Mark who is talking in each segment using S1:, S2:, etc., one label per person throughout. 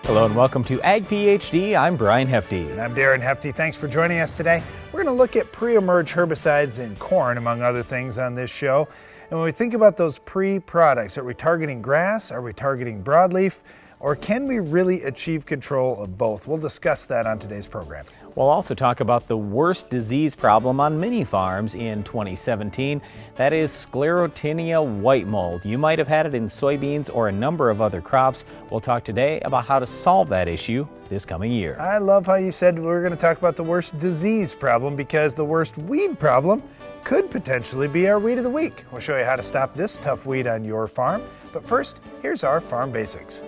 S1: Hello and welcome to Ag PhD. I'm Darren Hefty.
S2: And I'm Darren Hefty. Thanks for joining us today. We're going to look at pre-emerge herbicides in corn, among other things, on this show. And when we think about those pre-products, are we targeting grass? Are we targeting broadleaf? Or can we really achieve control of both? We'll discuss that on today's program.
S1: We'll also talk about the worst disease problem on many farms in 2017. That is Sclerotinia white mold. You might have had it in soybeans or a number of other crops. We'll talk today about how to solve that issue this coming year.
S2: I love how you said we're going to talk about the worst disease problem, because the worst weed problem could potentially be our weed of the week. We'll show you how to stop this tough weed on your farm. But first, here's our farm basics.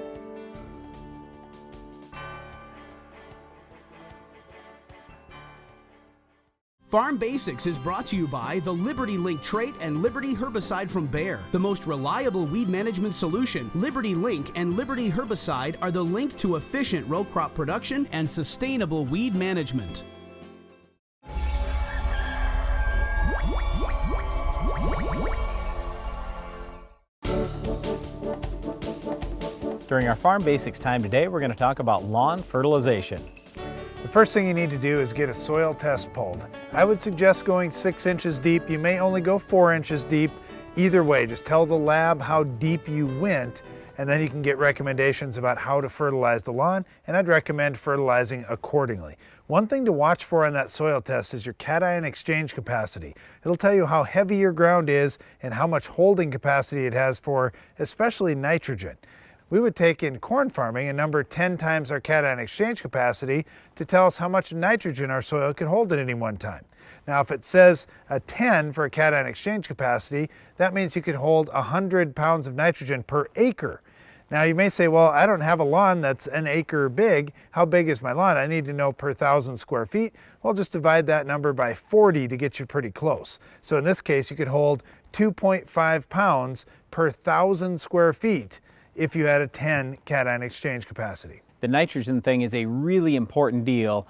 S3: Farm Basics is brought to you by the Liberty Link trait and Liberty herbicide from Bayer. The most reliable weed management solution, Liberty Link and Liberty herbicide are the link to efficient row crop production and sustainable weed management.
S1: During our Farm Basics time today, we're going to talk about lawn fertilization.
S2: The first thing you need to do is get a soil test pulled. I would suggest going 6 inches deep. You may only go 4 inches deep. Either way, just tell the lab how deep you went, and then you can get recommendations about how to fertilize the lawn, and I'd recommend fertilizing accordingly. One thing to watch for on that soil test is your cation exchange capacity. It'll tell you how heavy your ground is and how much holding capacity it has for especially nitrogen. We would take in corn farming a number 10 times our cation exchange capacity to tell us how much nitrogen our soil could hold at any one time. Now, if it says a 10 for a cation exchange capacity, that means you could hold 100 pounds of nitrogen per acre. Now, you may say, well, I don't have a lawn that's an acre big. How big is my lawn? I need to know per 1,000 square feet. Well, just divide that number by 40 to get you pretty close. So in this case, you could hold 2.5 pounds per 1,000 square feet if you had a 10 cation exchange capacity.
S1: The nitrogen thing is a really important deal,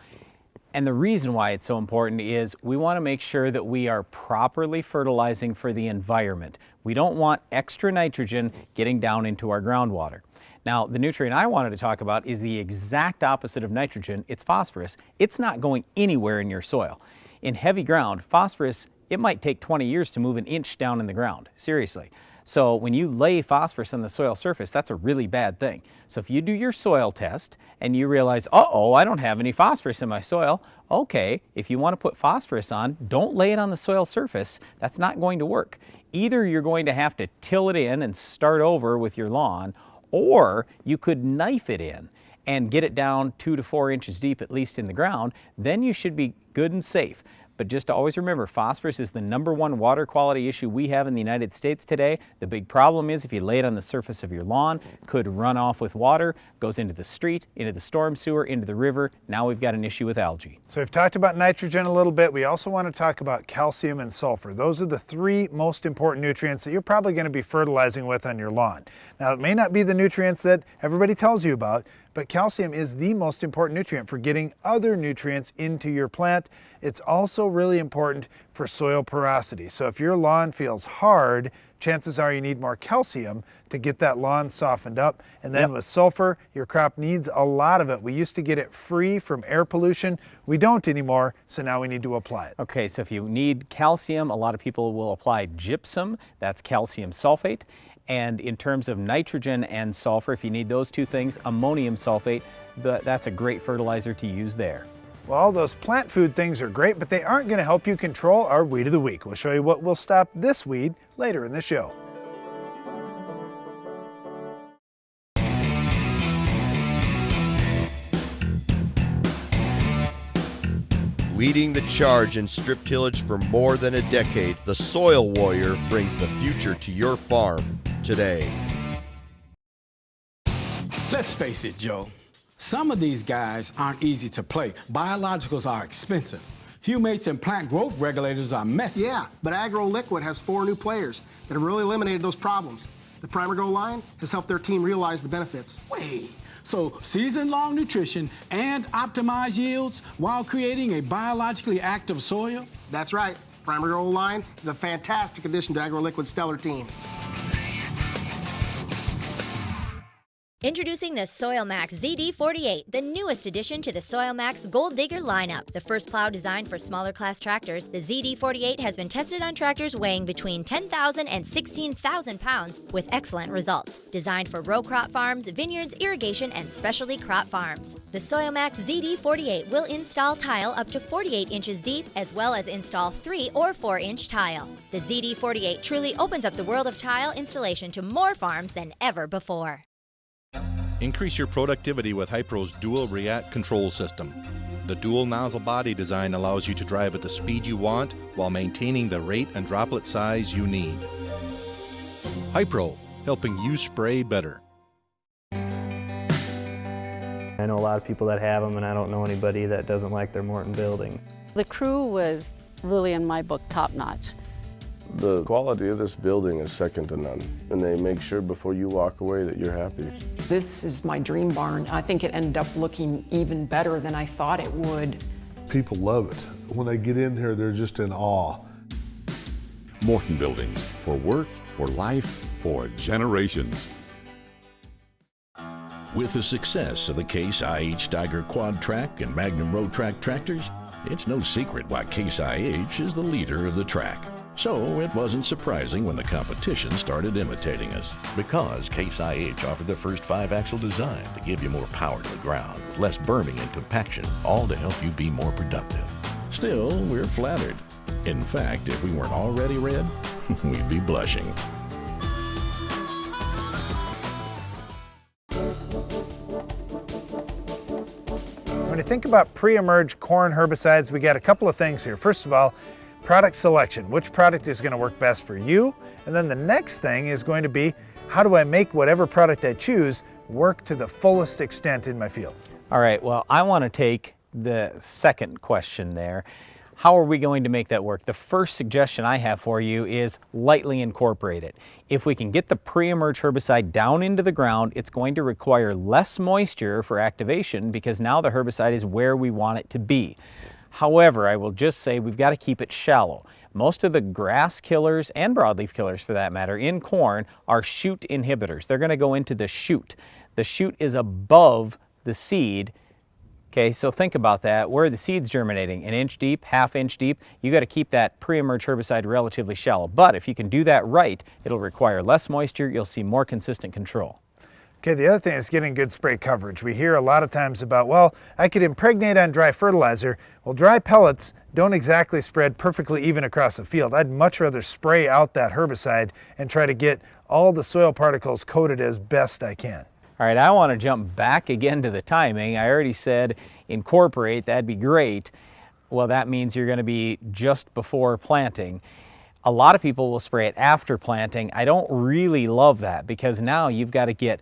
S1: and the reason why it's so important is we want to make sure that we are properly fertilizing for the environment. We don't want extra nitrogen getting down into our groundwater. Now, the nutrient I wanted to talk about is the exact opposite of nitrogen. It's phosphorus. It's not going anywhere in your soil. In heavy ground, phosphorus, it might take 20 years to move an inch down in the ground, seriously. So when you lay phosphorus on the soil surface, that's a really bad thing. So if you do your soil test and you realize, uh-oh, I don't have any phosphorus in my soil, okay, if you want to put phosphorus on, don't lay it on the soil surface. That's not going to work. Either you're going to have to till it in and start over with your lawn, or you could knife it in and get it down 2 to 4 inches deep, at least in the ground. Then you should be good and safe. But just to always remember, phosphorus is the #1 water quality issue we have in the United States today. The big problem is if you lay it on the surface of your lawn, could run off with water, goes into the street, into the storm sewer, into the river. Now we've got an issue with algae.
S2: So we've talked about nitrogen a little bit. We also want to talk about calcium and sulfur. Those are the 3 most important nutrients that you're probably going to be fertilizing with on your lawn. Now, it may not be the nutrients that everybody tells you about, but calcium is the most important nutrient for getting other nutrients into your plant. It's also really important for soil porosity. So if your lawn feels hard, chances are you need more calcium to get that lawn softened up. And then with sulfur, your crop needs a lot of it. We used to get it free from air pollution. We don't anymore, so now we need to apply it.
S1: Okay, so if you need calcium, a lot of people will apply gypsum. That's calcium sulfate. And in terms of nitrogen and sulfur, if you need those 2 things, ammonium sulfate, that's a great fertilizer to use there.
S2: Well, all those plant food things are great, but they aren't going to help you control our weed of the week. We'll show you what will stop this weed later in the show.
S4: Leading the charge in strip tillage for more than a decade, the Soil Warrior brings the future to your farm today.
S5: Let's face it, Joe. Some of these guys aren't easy to play. Biologicals are expensive. Humates and plant growth regulators are messy.
S6: Yeah, but AgroLiquid has 4 new players that have really eliminated those problems. The Primer Grow line has helped their team realize the benefits.
S5: Wait, so season-long nutrition and optimized yields while creating a biologically active soil?
S6: That's right. Primer Grow line is a fantastic addition to AgroLiquid's stellar team.
S7: Introducing the Soil Max ZD48, the newest addition to the Soil Max Gold Digger lineup. The first plow designed for smaller class tractors, the ZD48 has been tested on tractors weighing between 10,000 and 16,000 pounds with excellent results. Designed for row crop farms, vineyards, irrigation, and specialty crop farms. The Soil Max ZD48 will install tile up to 48 inches deep, as well as install 3 or 4-inch tile. The ZD48 truly opens up the world of tile installation to more farms than ever before.
S8: Increase your productivity with Hypro's dual react control system. The dual nozzle body design allows you to drive at the speed you want while maintaining the rate and droplet size you need. Hypro, helping you spray better.
S9: I know a lot of people that have them, and I don't know anybody that doesn't like their Morton building.
S10: The crew was really, in my book, top-notch.
S11: The quality of this building is second to none, and they make sure before you walk away that you're happy.
S12: This is my dream barn. I think it ended up looking even better than I thought it would.
S13: People love it. When they get in here, they're just in awe.
S14: Morton Buildings, for work, for life, for generations.
S15: With the success of the Case IH Steiger Quad Track and Magnum Road Track tractors, it's no secret why Case IH is the leader of the track. So it wasn't surprising when the competition started imitating us. Because Case IH offered the first 5-axle design to give you more power to the ground, with less berming and compaction, all to help you be more productive. Still, we're flattered. In fact, if we weren't already red, we'd be blushing.
S2: When you think about pre-emerge corn herbicides, we got a couple of things here. First of all, product selection. Which product is going to work best for you? And then the next thing is going to be, how do I make whatever product I choose work to the fullest extent in my field?
S1: All right, well, I want to take the second question there. How are we going to make that work? The first suggestion I have for you is lightly incorporate it. If we can get the pre-emerge herbicide down into the ground, it's going to require less moisture for activation because now the herbicide is where we want it to be. However, I will just say we've got to keep it shallow. Most of the grass killers and broadleaf killers for that matter in corn are shoot inhibitors. They're going to go into the shoot. The shoot is above the seed. Okay, so think about that. Where are the seeds germinating? 1 inch deep, 1/2 inch deep? You got to keep that pre-emerge herbicide relatively shallow. But if you can do that right, it'll require less moisture. You'll see more consistent control.
S2: Okay, the other thing is getting good spray coverage. We hear a lot of times about, well, I could impregnate on dry fertilizer. Well, dry pellets don't exactly spread perfectly even across the field. I'd much rather spray out that herbicide and try to get all the soil particles coated as best I can.
S1: All right, I want to jump back again to the timing. I already said incorporate, that'd be great. Well, that means you're going to be just before planting. A lot of people will spray it after planting. I don't really love that because now you've got to get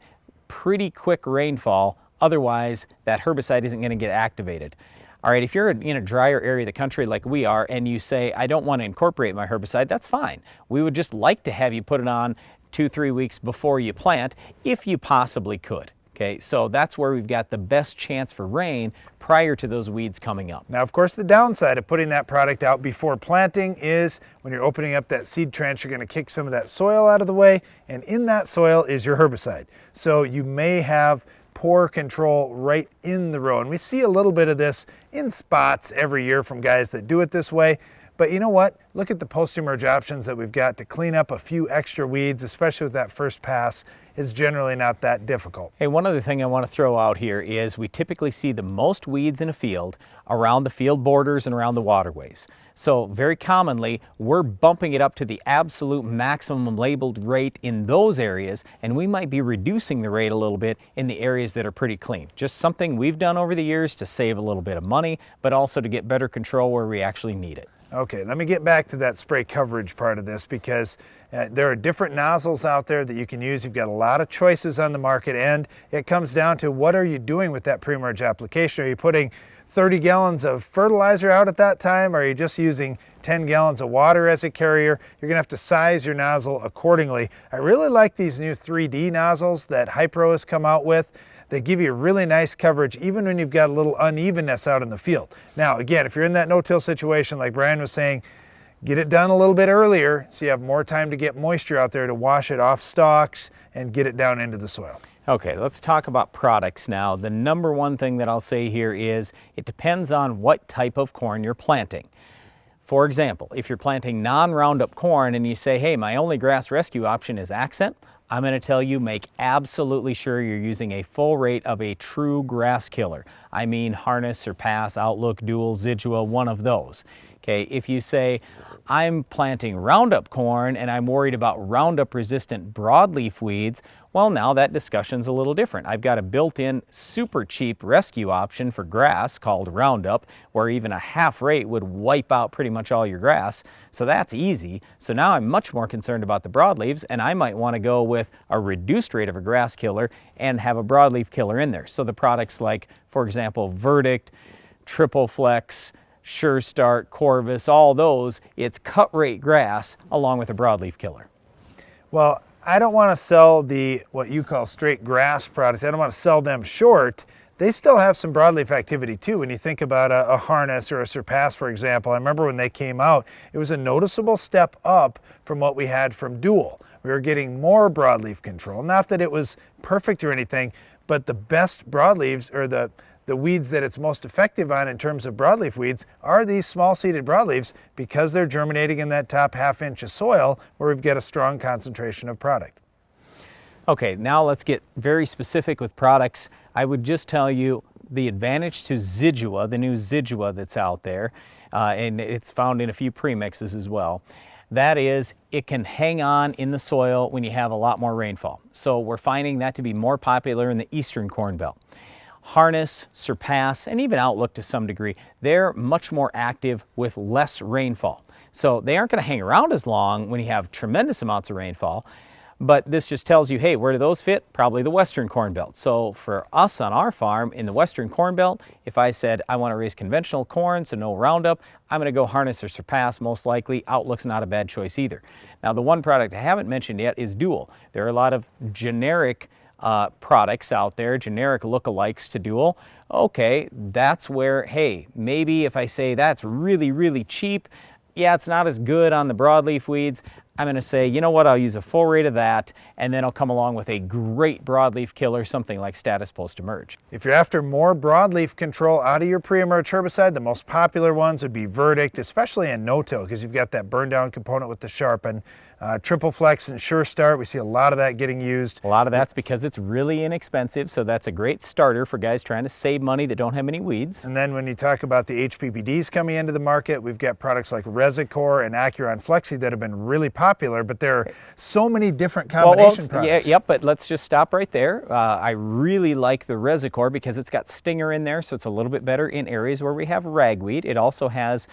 S1: pretty quick rainfall, otherwise that herbicide isn't going to get activated. All right, if you're in a drier area of the country like we are and you say, I don't want to incorporate my herbicide, that's fine. We would just like to have you put it on 2-3 weeks before you plant, if you possibly could. Okay, so that's where we've got the best chance for rain prior to those weeds coming up.
S2: Now, of course, the downside of putting that product out before planting is when you're opening up that seed trench, you're going to kick some of that soil out of the way, and in that soil is your herbicide. So you may have poor control right in the row. And we see a little bit of this in spots every year from guys that do it this way. But you know what? Look at the post-emerge options that we've got to clean up a few extra weeds, especially with that first pass. Is generally not that difficult.
S1: Hey, one other thing I want to throw out here is we typically see the most weeds in a field around the field borders and around the waterways. So very commonly, we're bumping it up to the absolute maximum labeled rate in those areas, and we might be reducing the rate a little bit in the areas that are pretty clean. Just something we've done over the years to save a little bit of money, but also to get better control where we actually need it.
S2: Okay, let me get back to that spray coverage part of this because there are different nozzles out there that you can use. You've got a lot of choices on the market, and it comes down to what are you doing with that pre-emerge application? Are you putting 30 gallons of fertilizer out at that time? Or are you just using 10 gallons of water as a carrier? You're gonna have to size your nozzle accordingly. I really like these new 3D nozzles that Hypro has come out with. They give you really nice coverage even when you've got a little unevenness out in the field. Now, again, if you're in that no-till situation like Brian was saying, Get it done a little bit earlier so you have more time to get moisture out there to wash it off stalks and get it down into the soil.
S1: Okay, let's talk about products now. The number one thing that I'll say here is it depends on what type of corn you're planting. For example, if you're planting non-Roundup corn and you say, hey, my only grass rescue option is Accent, I'm going to tell you make absolutely sure you're using a full rate of a true grass killer. I mean Harness, Surpass, Outlook, Dual, Zidua, one of those. Okay, if you say, I'm planting Roundup corn and I'm worried about Roundup resistant broadleaf weeds, well, now that discussion's a little different. I've got a built-in super cheap rescue option for grass called Roundup, where even a half rate would wipe out pretty much all your grass. So that's easy. So now I'm much more concerned about the broadleaves, and I might want to go with a reduced rate of a grass killer and have a broadleaf killer in there. So the products like, for example, Verdict, Triple Flex, Sure Start, Corvus, all those, it's cut rate grass along with a broadleaf killer.
S2: Well, I don't want to sell the what you call straight grass products. I don't want to sell them short. They still have some broadleaf activity too. When you think about a Harness or a Surpass, for example, I remember when they came out, it was a noticeable step up from what we had from Dual. We were getting more broadleaf control. Not that it was perfect or anything, but the best broadleaves, or the weeds that it's most effective on in terms of broadleaf weeds, are these small-seeded broadleaves because they're germinating in that top half-inch of soil where we've got a strong concentration of product.
S1: Okay, now let's get very specific with products. I would just tell you the advantage to Zidua, the new Zidua that's out there, and it's found in a few premixes as well. That is, it can hang on in the soil when you have a lot more rainfall. So we're finding that to be more popular in the eastern Corn Belt. Harness, Surpass, and even Outlook to some degree, they're much more active with less rainfall. So they aren't going to hang around as long when you have tremendous amounts of rainfall, but this just tells you, hey, where do those fit? Probably the western Corn Belt. So for us on our farm in the western Corn Belt, if I said I want to raise conventional corn, so no Roundup, I'm going to go Harness or Surpass most likely. Outlook's not a bad choice either. Now the one product I haven't mentioned yet is Dual. There are a lot of generic products out there, generic lookalikes to Dual. Okay, that's where, hey, maybe if I say that's really, really cheap, yeah, it's not as good on the broadleaf weeds, I'm going to say, you know what, I'll use a full rate of that, and then I'll come along with a great broadleaf killer, something like Status Post-Emerge.
S2: If you're after more broadleaf control out of your pre-emerge herbicide, the most popular ones would be Verdict, especially in no-till, because you've got that burn down component with the sharpen. Triple Flex and Sure Start, we see a lot of that getting used.
S1: A lot of that's because it's really inexpensive, so that's a great starter for guys trying to save money that don't have any weeds.
S2: And then when you talk about the HPPDs coming into the market, we've got products like Resicor and Acuron Flexi that have been really popular, but there are so many different combination products.
S1: Yep, but let's just stop right there. I really like the Resicor because it's got stinger in there, so it's a little bit better in areas where we have ragweed. It also has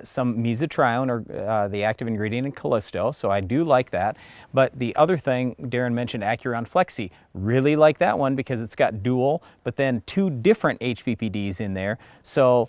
S1: some mesotrione, or the active ingredient in Callisto, so I do like that. But the other thing, Darren mentioned Acuron Flexi. Really like that one because it's got Dual, but then 2 different HPPDs in there. So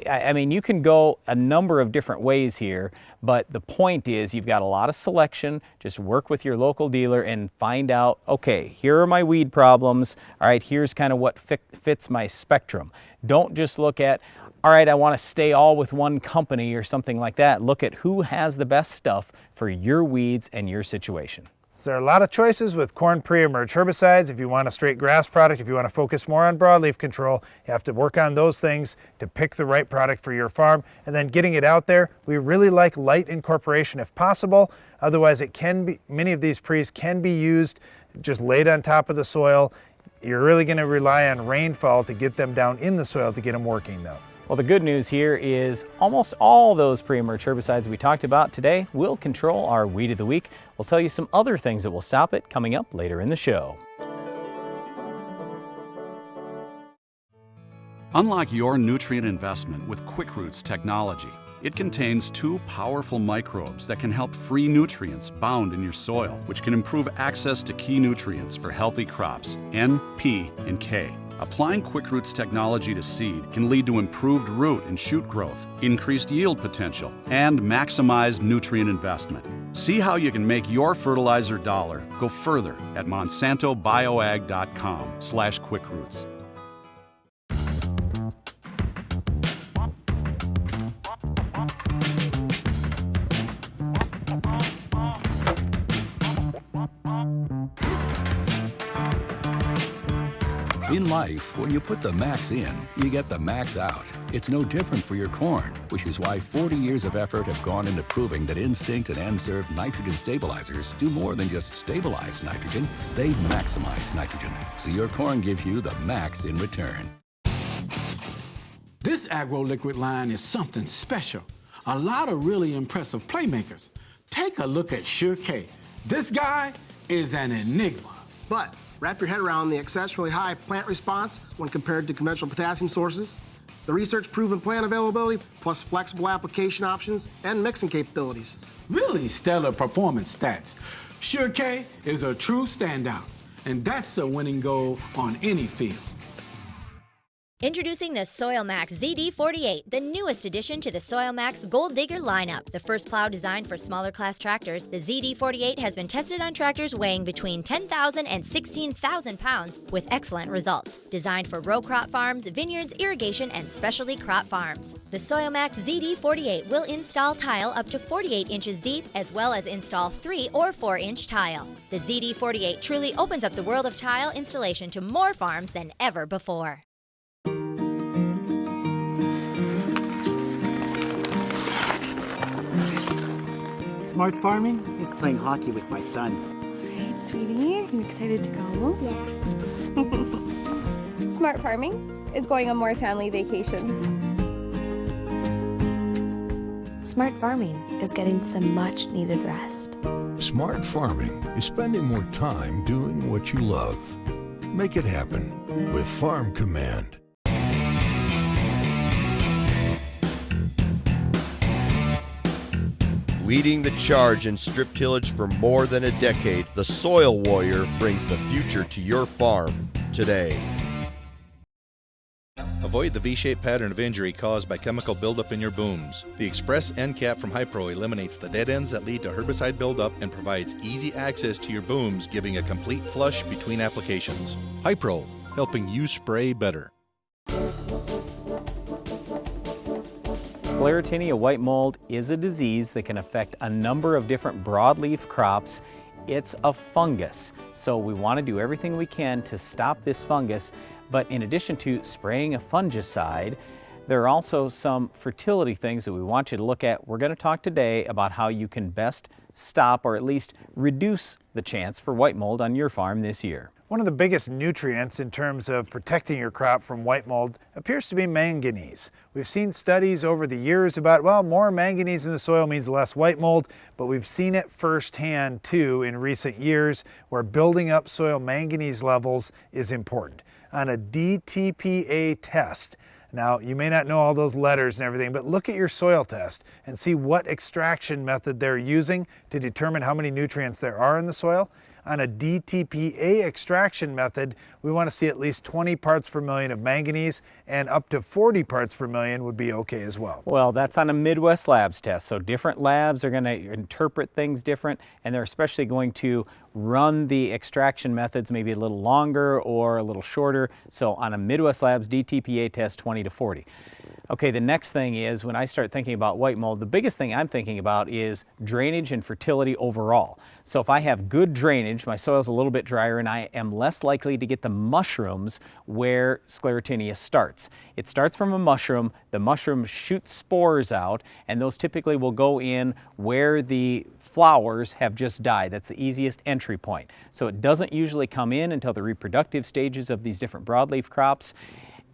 S1: I mean, you can go a number of different ways here, but the point is you've got a lot of selection. Just work with your local dealer and find out, okay, here are my weed problems. All right, here's kind of what fits my spectrum. Don't just look at, all right, I want to stay all with one company or something like that. Look at who has the best stuff for your weeds and your situation.
S2: So there are a lot of choices with corn pre-emerge herbicides. If you want a straight grass product, if you want to focus more on broadleaf control, you have to work on those things to pick the right product for your farm. And then getting it out there, we really like light incorporation if possible. Otherwise, it can be, many of these pre's can be used just laid on top of the soil. You're really going to rely on rainfall to get them down in the soil to get them working though.
S1: Well, the good news here is almost all those pre-emerge herbicides we talked about today will control our Weed of the Week. We'll tell you some other things that will stop it coming up later in the show.
S16: Unlock your nutrient investment with QuickRoots technology. It contains 2 powerful microbes that can help free nutrients bound in your soil, which can improve access to key nutrients for healthy crops, N, P, and K. Applying QuickRoots technology to seed can lead to improved root and shoot growth, increased yield potential, and maximized nutrient investment. See how you can make your fertilizer dollar go further at monsantobioag.com/QuickRoots.
S17: In life, when you put the max in, you get the max out. It's no different for your corn, which is why 40 years of effort have gone into proving that Instinct and N-Serve nitrogen stabilizers do more than just stabilize nitrogen, they maximize nitrogen, so your corn gives you the max in return.
S5: This agro-liquid line is something special. A lot of really impressive playmakers. Take a look at Sure K. This guy is an enigma.
S6: But wrap your head around the exceptionally high plant response when compared to conventional potassium sources, the research-proven plant availability, plus flexible application options and mixing capabilities.
S5: Really stellar performance stats. Sure K is a true standout, and that's a winning goal on any field.
S7: Introducing the SoilMax ZD48, the newest addition to the SoilMax Gold Digger lineup. The first plow designed for smaller class tractors, the ZD48 has been tested on tractors weighing between 10,000 and 16,000 pounds with excellent results. Designed for row crop farms, vineyards, irrigation, and specialty crop farms. The SoilMax ZD48 will install tile up to 48 inches deep, as well as install 3 or 4-inch tile. The ZD48 truly opens up the world of tile installation to more farms than ever before.
S18: Smart farming is playing hockey with my son.
S19: All right, sweetie, you excited to go? Yeah. Smart farming is going on more family vacations. Smart farming is getting some much needed rest.
S20: Smart farming is spending more time doing what you love. Make it happen with Farm Command.
S4: Leading the charge in strip tillage for more than a decade, the Soil Warrior brings the future to your farm today.
S8: Avoid the V-shaped pattern of injury caused by chemical buildup in your booms. The Express End Cap from Hypro eliminates the dead ends that lead to herbicide buildup and provides easy access to your booms, giving a complete flush between applications. Hypro, helping you spray better.
S1: Sclerotinia white mold is a disease that can affect a number of different broadleaf crops. It's a fungus, so we want to do everything we can to stop this fungus. But in addition to spraying a fungicide, there are also some fertility things that we want you to look at. We're going to talk today about how you can best stop or at least reduce the chance for white mold on your farm this year.
S2: One of the biggest nutrients in terms of protecting your crop from white mold appears to be manganese. We've seen studies over the years about, well, more manganese in the soil means less white mold, but we've seen it firsthand too in recent years where building up soil manganese levels is important. On a DTPA test, now you may not know all those letters and everything, but look at your soil test and see what extraction method they're using to determine how many nutrients there are in the soil. On a DTPA extraction method, we want to see at least 20 parts per million of manganese, and up to 40 parts per million would be okay as well.
S1: Well, that's on a Midwest Labs test, so different labs are going to interpret things different, and they're especially going to run the extraction methods maybe a little longer or a little shorter. So on a Midwest Labs DTPA test, 20 to 40. Okay, the next thing is when I start thinking about white mold, the biggest thing I'm thinking about is drainage and fertility overall. So if I have good drainage, my soil's a little bit drier, and I am less likely to get the mushrooms where Sclerotinia starts. It starts from a mushroom, the mushroom shoots spores out, and those typically will go in where the flowers have just died. That's the easiest entry point. So it doesn't usually come in until the reproductive stages of these different broadleaf crops.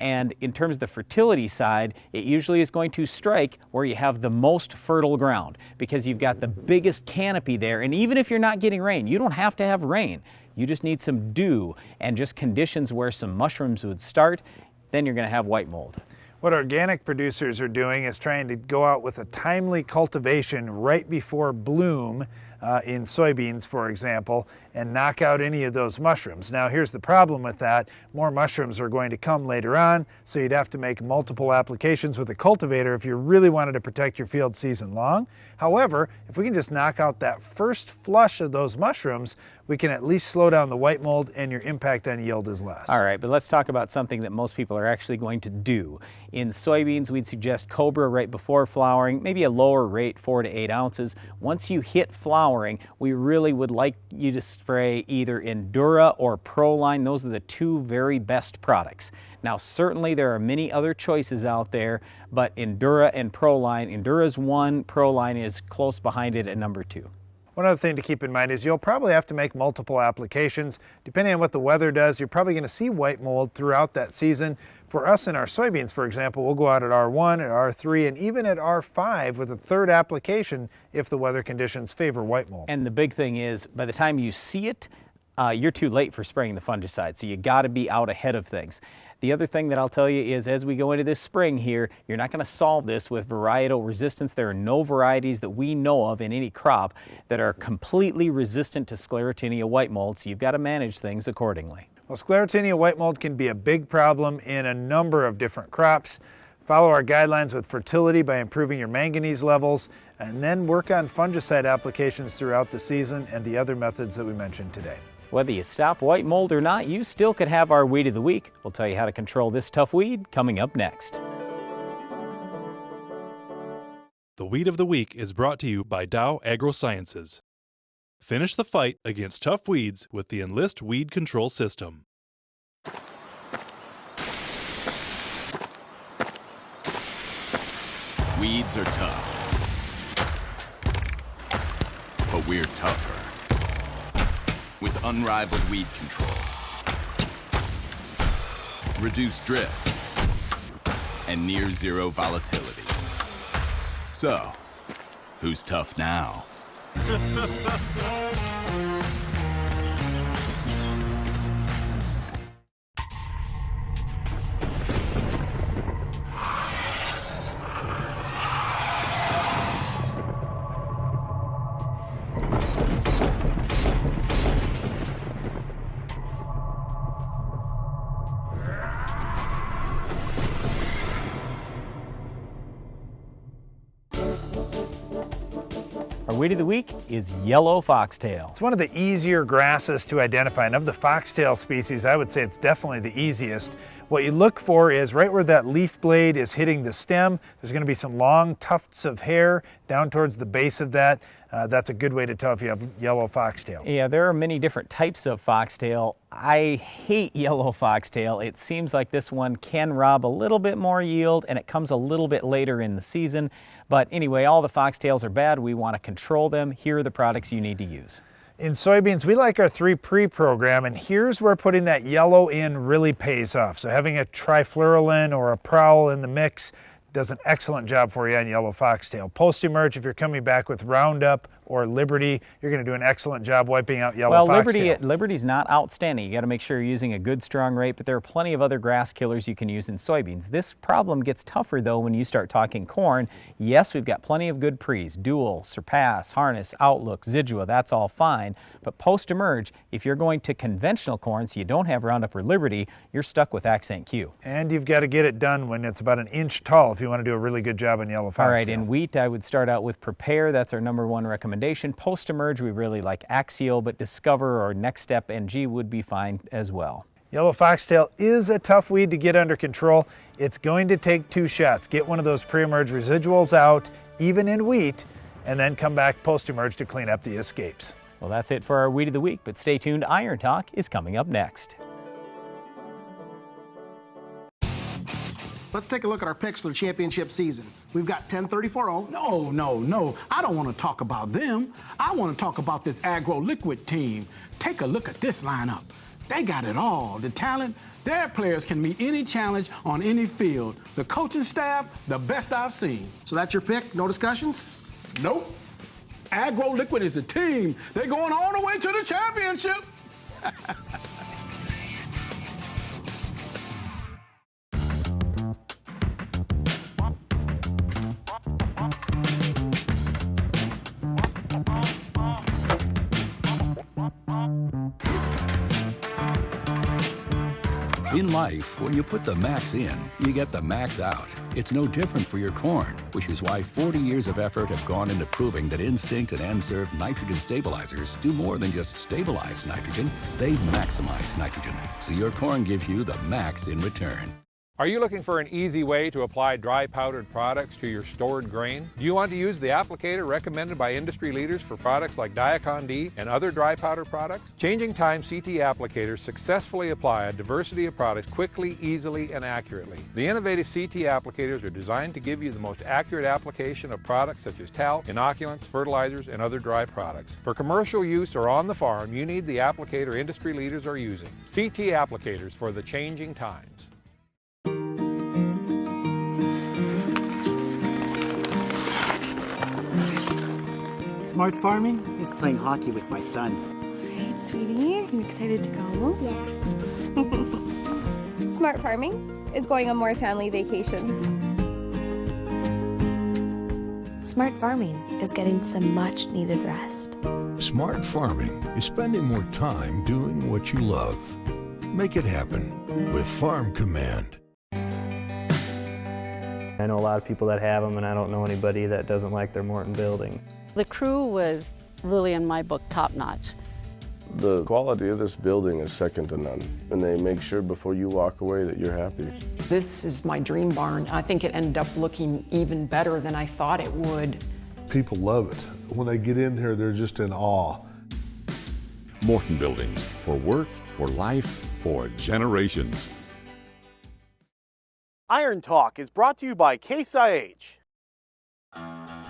S1: And in terms of the fertility side, it usually is going to strike where you have the most fertile ground because you've got the biggest canopy there. And even if you're not getting rain, you don't have to have rain. You just need some dew and just conditions where some mushrooms would start. Then you're going to have white mold.
S2: What organic producers are doing is trying to go out with a timely cultivation right before bloom in soybeans, for example, and knock out any of those mushrooms. Now, here's the problem with that. More mushrooms are going to come later on, so you'd have to make multiple applications with a cultivator if you really wanted to protect your field season long. However, if we can just knock out that first flush of those mushrooms, we can at least slow down the white mold and your impact on yield is less.
S1: All right, but let's talk about something that most people are actually going to do. In soybeans, we'd suggest Cobra right before flowering, maybe a lower rate, 4 to 8 ounces. Once you hit flowering, we really would like you to spray either Endura or Proline. Those are the two very best products. Now, certainly there are many other choices out there, but Endura and Proline, Endura's 1, Proline is close behind it at number 2.
S2: One other thing to keep in mind is you'll probably have to make multiple applications. Depending on what the weather does, you're probably going to see white mold throughout that season. For us in our soybeans, for example, we'll go out at R1, at R3, and even at R5 with a third application if the weather conditions favor white mold.
S1: And the big thing is, by the time you see it, you're too late for spraying the fungicide, so you got to be out ahead of things. The other thing that I'll tell you is as we go into this spring here, you're not going to solve this with varietal resistance. There are no varieties that we know of in any crop that are completely resistant to Sclerotinia white mold, so you've got to manage things accordingly.
S2: Well, Sclerotinia white mold can be a big problem in a number of different crops. Follow our guidelines with fertility by improving your manganese levels, and then work on fungicide applications throughout the season and the other methods that we mentioned today.
S1: Whether you stop white mold or not, you still could have our Weed of the Week. We'll tell you how to control this tough weed coming up next.
S21: The Weed of the Week is brought to you by Dow AgroSciences. Finish the fight against tough weeds with the Enlist Weed Control System.
S22: Weeds are tough, but we're tougher. With unrivaled weed control, reduced drift, and near zero volatility. So, who's tough now?
S1: Our Weed of the Week is yellow foxtail.
S2: It's one of the easier grasses to identify, and of the foxtail species, I would say it's definitely the easiest. What you look for is right where that leaf blade is hitting the stem, there's going to be some long tufts of hair down towards the base of that. That's a good way to tell if you have yellow foxtail.
S1: Yeah, there are many different types of foxtail. I hate yellow foxtail. It seems like this one can rob a little bit more yield, and it comes a little bit later in the season. But anyway, all the foxtails are bad. We want to control them. Here are the products you need to use.
S2: In soybeans, we like our 3-Pre program, and here's where putting that yellow in really pays off. So having a trifluralin or a prowl in the mix does an excellent job for you on yellow foxtail. Post-emerge, if you're coming back with Roundup or Liberty, you're going to do an excellent job wiping out yellow foxtail.
S1: Well, Liberty's not outstanding. You got to make sure you're using a good strong rate, but there are plenty of other grass killers you can use in soybeans. This problem gets tougher though when you start talking corn. Yes, we've got plenty of good pre's, Dual, Surpass, Harness, Outlook, Zidua, that's all fine. But post-emerge, if you're going to conventional corn, so you don't have Roundup or Liberty, you're stuck with Accent Q.
S2: And you've got to get it done when it's about an inch tall if you want to do a really good job on yellow foxtail.
S1: All right, in wheat, I would start out with Prepare. That's our #1 recommendation. Post-emerge, we really like Axial, but Discover or Next Step NG would be fine as well.
S2: Yellow foxtail is a tough weed to get under control. It's going to take 2 shots. Get one of those pre-emerge residuals out, even in wheat, and then come back post-emerge to clean up the escapes.
S1: Well, that's it for our Weed of the Week, but stay tuned. Iron Talk is coming up next.
S6: Let's take a look at our picks for the championship season. We've got 10-34-0.
S5: No. I don't want to talk about them. I want to talk about this Agro Liquid team. Take a look at this lineup. They got it all. The talent, their players can meet any challenge on any field. The coaching staff, the best I've seen.
S6: So that's your pick? No discussions?
S5: Nope. Agro Liquid is the team. They're going all the way to the championship.
S17: In life, when you put the max in, you get the max out. It's no different for your corn, which is why 40 years of effort have gone into proving that Instinct and N-Serve nitrogen stabilizers do more than just stabilize nitrogen, they maximize nitrogen, so your corn gives you the max in return.
S3: Are you looking for an easy way to apply dry powdered products to your stored grain? Do you want to use the applicator recommended by industry leaders for products like Diacon D and other dry powder products? Changing Time CT applicators successfully apply a diversity of products quickly, easily, and accurately. The innovative CT applicators are designed to give you the most accurate application of products such as talc, inoculants, fertilizers, and other dry products. For commercial use or on the farm, you need the applicator industry leaders are using. CT applicators for the changing times.
S18: Smart farming is playing hockey with my son.
S19: All right, sweetie, I'm excited to go.
S9: Yeah. Smart farming is going on more family vacations.
S19: Smart farming is getting some much needed rest.
S20: Smart farming is spending more time doing what you love. Make it happen with Farm Command.
S23: I know a lot of people that have them, and I don't know anybody that doesn't like their Morton building.
S10: The crew was really, in my book, top-notch.
S11: The quality of this building is second to none, and they make sure before you walk away that you're happy.
S12: This is my dream barn. I think it ended up looking even better than I thought it would.
S13: People love it. When they get in here, they're just in awe.
S14: Morton Buildings, for work, for life, for generations.
S24: Iron Talk is brought to you by Case IH.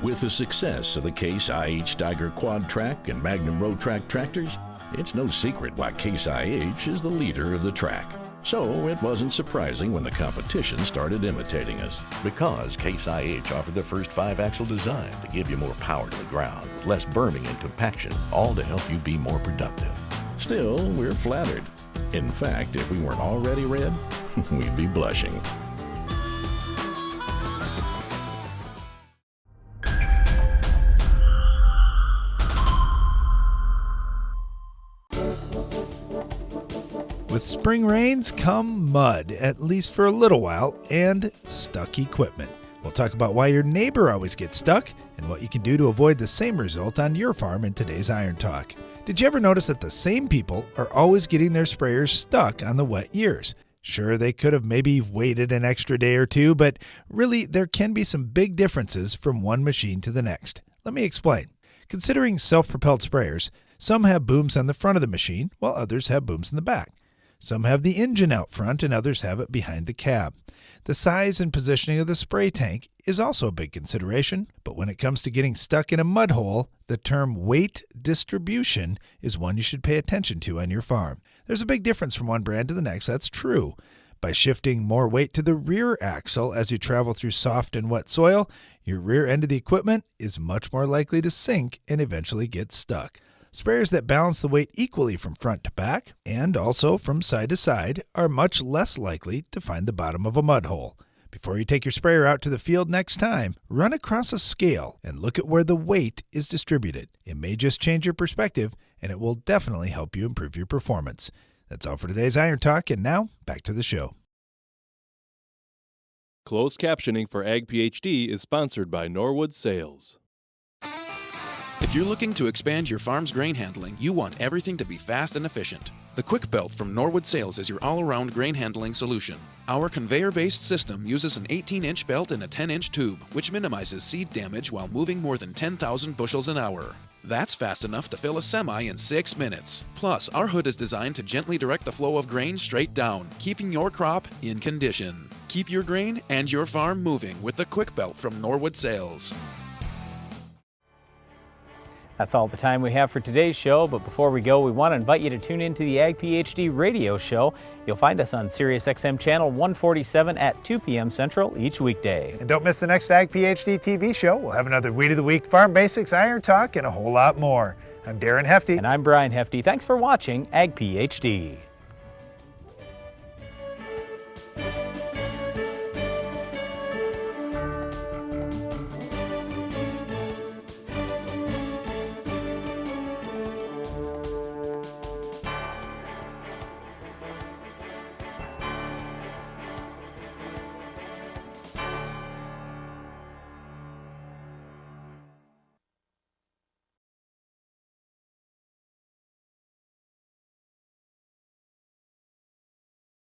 S15: With the success of the Case IH Steiger Quad Track and Magnum Road Track tractors, it's no secret why Case IH is the leader of the track. So it wasn't surprising when the competition started imitating us. Because Case IH offered the first 5-axle design to give you more power to the ground, with less berming and compaction, all to help you be more productive. Still, we're flattered. In fact, if we weren't already red, we'd be blushing.
S2: With spring rains come mud, at least for a little while, and stuck equipment. We'll talk about why your neighbor always gets stuck and what you can do to avoid the same result on your farm in today's Iron Talk. Did you ever notice that the same people are always getting their sprayers stuck on the wet years? Sure, they could have maybe waited an extra day or two, but really there can be some big differences from one machine to the next. Let me explain. Considering self-propelled sprayers, some have booms on the front of the machine, while others have booms in the back. Some have the engine out front and others have it behind the cab. The size and positioning of the spray tank is also a big consideration, but when it comes to getting stuck in a mud hole, the term weight distribution is one you should pay attention to on your farm. There's a big difference from one brand to the next, that's true. By shifting more weight to the rear axle as you travel through soft and wet soil, your rear end of the equipment is much more likely to sink and eventually get stuck. Sprayers that balance the weight equally from front to back and also from side to side are much less likely to find the bottom of a mud hole. Before you take your sprayer out to the field next time, run across a scale and look at where the weight is distributed. It may just change your perspective, and it will definitely help you improve your performance. That's all for today's Iron Talk, and now back to the show.
S21: Closed captioning for Ag PhD is sponsored by Norwood Sales.
S25: If you're looking to expand your farm's grain handling, you want everything to be fast and efficient. The Quick Belt from Norwood Sales is your all-around grain handling solution. Our conveyor-based system uses an 18-inch belt and a 10-inch tube, which minimizes seed damage while moving more than 10,000 bushels an hour. That's fast enough to fill a semi in 6 minutes. Plus, our hood is designed to gently direct the flow of grain straight down, keeping your crop in condition. Keep your grain and your farm moving with the Quick Belt from Norwood Sales.
S1: That's all the time we have for today's show, but before we go, we want to invite you to tune into the Ag PhD radio show. You'll find us on Sirius XM channel 147 at 2 p.m. Central each weekday.
S2: And don't miss the next Ag PhD TV show. We'll have another Weed of the Week, Farm Basics, Iron Talk, and a whole lot more. I'm Darren Hefty.
S1: And I'm Brian Hefty. Thanks for watching Ag PhD.